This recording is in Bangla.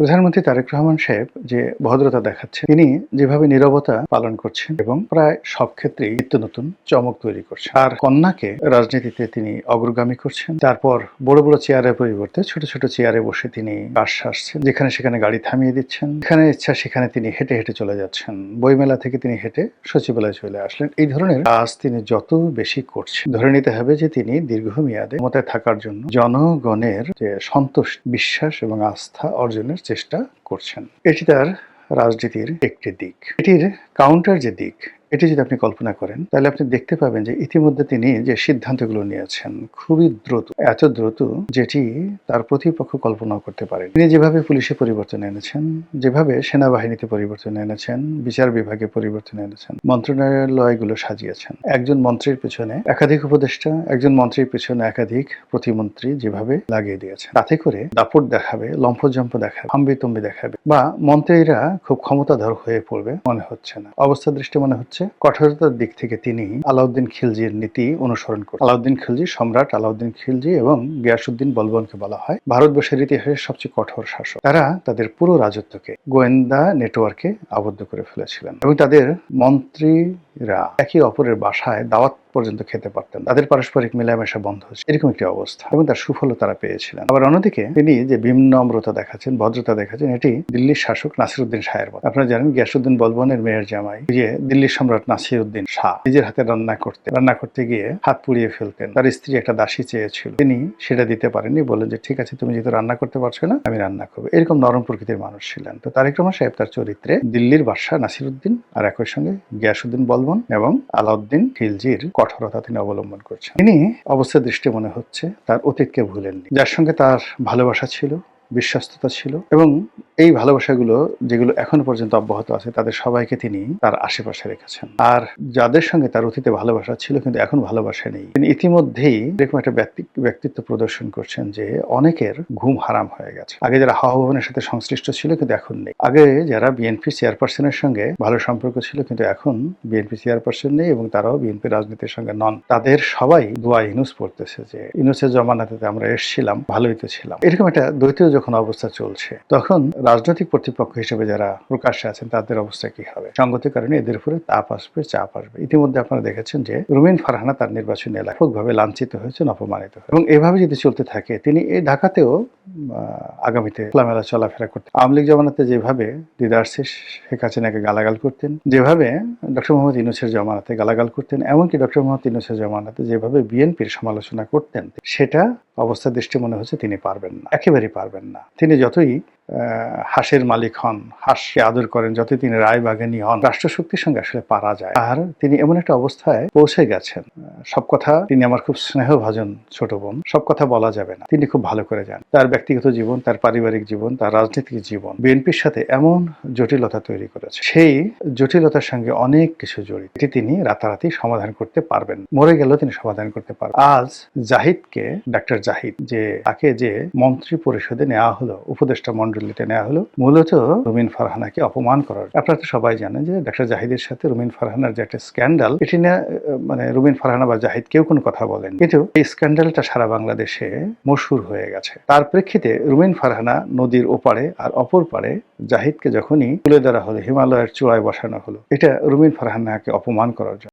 প্রধানমন্ত্রী তারেক রহমান সাহেব যে ভদ্রতা দেখাচ্ছেন, তিনি যেভাবে নীরবতা পালন করছেন এবং প্রায় সব ক্ষেত্রেই নিত্য নতুন চমক তৈরি করছেন। আর কন্যাকে রাজনীতিতে তিনি অগ্রগামী করছেন। তারপর বড় বড় চেয়ারের পরিবর্তে ছোট ছোট চেয়ারে বসে তিনি কাজ সারছেন, যেখানে সেখানে গাড়ি থামিয়ে দিচ্ছেন, যেখানে ইচ্ছা সেখানে তিনি হেঁটে হেঁটে চলে যাচ্ছেন। বইমেলা থেকে তিনি হেঁটে সচিবালয়ে চলে আসলেন। এই ধরনের কাজ তিনি যত বেশি করছেন, ধরে নিতে হবে যে তিনি দীর্ঘমেয়াদে ক্ষমতায় থাকার জন্য জনগণের যে সন্তোষ, বিশ্বাস এবং আস্থা অর্জনের চেষ্টা করছেন। এটি তার রাজনীতির একটি দিক। এটির কাউন্টার যে দিক, এটি যদি আপনি কল্পনা করেন, তাহলে আপনি দেখতে পাবেন যে ইতিমধ্যে তিনি যে সিদ্ধান্তগুলো নিয়েছেন খুবই দ্রুত, এত দ্রুত যেটি তার প্রতিপক্ষ কল্পনাও করতে পারেন। তিনি যেভাবে পুলিশে পরিবর্তন এনেছেন, যেভাবে সেনাবাহিনীতে পরিবর্তন এনেছেন, বিচার বিভাগে পরিবর্তন এনেছেন, মন্ত্রণালয়গুলো সাজিয়েছেন, একজন মন্ত্রীর পেছনে একাধিক উপদেষ্টা, একজন মন্ত্রীর পেছনে একাধিক প্রতিমন্ত্রী যেভাবে লাগিয়ে দিয়েছেন, তাতে করে দাপট দেখাবে, লম্ফজম্প দেখাবে, হাম্বিতম্বি দেখাবে বা মন্ত্রীরা খুব ক্ষমতাধর হয়ে পড়বে মনে হচ্ছে না। অবস্থা দৃষ্টি মনে হচ্ছে কঠোরতার দিক থেকে তিনি আলাউদ্দিন খিলজির নীতি অনুসরণ করেন। আলাউদ্দিন খিলজি, সম্রাট আলাউদ্দিন খিলজি এবং গিয়াসউদ্দিন বলবনকে বলা হয় ভারতবর্ষের ইতিহাসের সবচেয়ে কঠোর শাসক। তারা তাদের পুরো রাজত্বকে গোয়েন্দা নেটওয়ার্কে আবদ্ধ করে ফেলেছিলেন এবং তাদের মন্ত্রীরা একে অপরের বাসায় দাওয়াত পর্যন্ত খেতে পারতেন। তাদের পারস্পরিক মেলামেশা বন্ধ হচ্ছে, এরকম একটি অবস্থা, এবং তার সুফলও তারা পেয়েছিলেন। আবার অন্যদিকে তিনি যে বিনম্রতা দেখাচ্ছেন, ভদ্রতা দেখাচ্ছেন, এটি দিল্লির শাসক নাসিরউদ্দিন শাহের মতো। আপনারা জানেন গিয়াসউদ্দিন বলবনের মেয়ের জামাই যে দিল্লির সম্রাট নাসিরউদ্দিন শাহ নিজের হাতে রান্না করতে গিয়ে হাত পুড়িয়ে ফেলতেন। তার স্ত্রী একটা দাসী চেয়েছিল, তিনি সেটা দিতে পারেননি, বললেন যে ঠিক আছে, তুমি যেহেতু রান্না করতে পারছো না, আমি রান্না করবো। এরকম নরম প্রকৃতির মানুষ ছিলেন। তো তারেক রহমান সাহেব তার চরিত্রে দিল্লির বাদশাহ নাসিরউদ্দিন আর একই সঙ্গে গিয়াসউদ্দিন বলবন এবং আলাউদ্দিন খিলজির কঠোরতা তিনি অবলম্বন করছেন। তিনি অবস্থা দৃষ্টি মনে হচ্ছে তার অতীতকে ভুলেননি, যার সঙ্গে তার ভালোবাসা ছিল, বিশ্বস্ততা ছিল, এবং এই ভালোবাসাগুলো যেগুলো এখনো পর্যন্ত অব্যাহত আছে, তাদের সবাইকে তিনি তার আশেপাশে রেখেছেন। আর যাদের সঙ্গে তার অতীতে ভালোবাসা ছিল কিন্তু এখন ভালোবাসা নেই, তিনি ইতিমধ্যেই এরকম একটা ব্যক্তিত্ব প্রদর্শন করছেন যে অনেকের ঘুম হারাম হয়ে গেছে। আগে যারা হাওয়া ভবনের সাথে সংশ্লিষ্ট ছিল কিন্তু এখন নেই। আগে যারা বিএনপি চেয়ারপারসনের সঙ্গে ভালো সম্পর্ক ছিল কিন্তু এখন বিএনপি চেয়ারপারসন নেই এবং তারাও বিএনপি রাজনীতির সঙ্গে নন। তাদের সবাই দোয়া ইউনূস পড়তেছে যে ইউনূসের জমানাতে আমরা এসেছিলাম, ভালোই তো ছিলাম। এরকম একটা দ্বৈত যখন অবস্থা চলছে, তখন রাজনৈতিক কর্তৃপক্ষ হিসেবে যারা প্রকাশ্যে আছেন তাদের অবস্থা কি হবে? সঙ্গতির কারণে এদের উপরে তাপ আসবে, চাপ আসবে। ইতিমধ্যে আপনারা দেখেছেন যে রুমিন ফারহানা তার নির্বাচনী এলাকায় ব্যাপকভাবে লাঞ্ছিত হয়েছেন, অপমানিত হয়েছেন, এবং এভাবে যদি চলতে থাকে তিনি এই ঢাকাতেও আগামীতে খোলামেলা চলাফেরা করতেন। আওয়ামী লীগ জমানাতে যেভাবে দিদার শেখ হাসিনাকে গালাগাল করতেন, যেভাবে ডক্টর মোহাম্মদ ইউনূসের জমানাতে গালাগাল করতেন, এমনকি ডক্টর মোহাম্মদ ইউনূসের জমানাতে যেভাবে বিএনপির সমালোচনা করতেন, সেটা অবস্থা দৃষ্টি মনে হচ্ছে তিনি পারবেন না, একেবারেই পারবেন না। তিনি যতই হাঁসের মালিক হন, হাঁসকে আদর করেন, যতই তিনি রায়বাগানি হন, রাষ্ট্রশক্তির সঙ্গে আসলে পারা যায়। আর তিনি এমন একটা অবস্থায় পৌঁছে গেছেন, সব কথা, তিনি আমার খুব স্নেহভাজন ছোট বোন, সব কথা বলা যাবে না, তিনি খুব ভালো করে যান। তার ব্যক্তিগত জীবন, তার পারিবারিক জীবন, তার রাজনৈতিক জীবন বিএনপির সাথে এমন জটিলতা তৈরি করেছে, সেই জটিলতার সঙ্গে অনেক কিছু জড়িত, এটি তিনি রাতারাতি সমাধান করতে পারবেন, মরে গেলেও তিনি সমাধান করতে পারবেন। আজ জাহিদকে, ডাক্তার জাহিদ, যে তাকে যে মন্ত্রী পরিষদে নেওয়া হলো, উপদেষ্টা মন্ডলীতে নেওয়া হলো, মূলত রুমিন ফারহানাকে অপমান করার। আপনারা তো সবাই জানেন যে ডাক্তার জাহিদের সাথে রুমিন ফারহানার যে একটা স্ক্যান্ডাল, এটি নিয়ে মানে রুমিন ফারহানা বা জাহিদ কেউ কোনো কথা বলেন, কিন্তু এই স্ক্যান্ডালটা সারা বাংলাদেশে মশহুর হয়ে গেছে। তার প্রেক্ষিতে রুমিন ফারহানা নদীর ওপারে আর অপর পারে জাহিদকে যখনই তুলে ধরা হলো, হিমালয়ের চূড়ায় বসানো হলো, এটা রুমিন ফারহানাকে অপমান করার জন্য।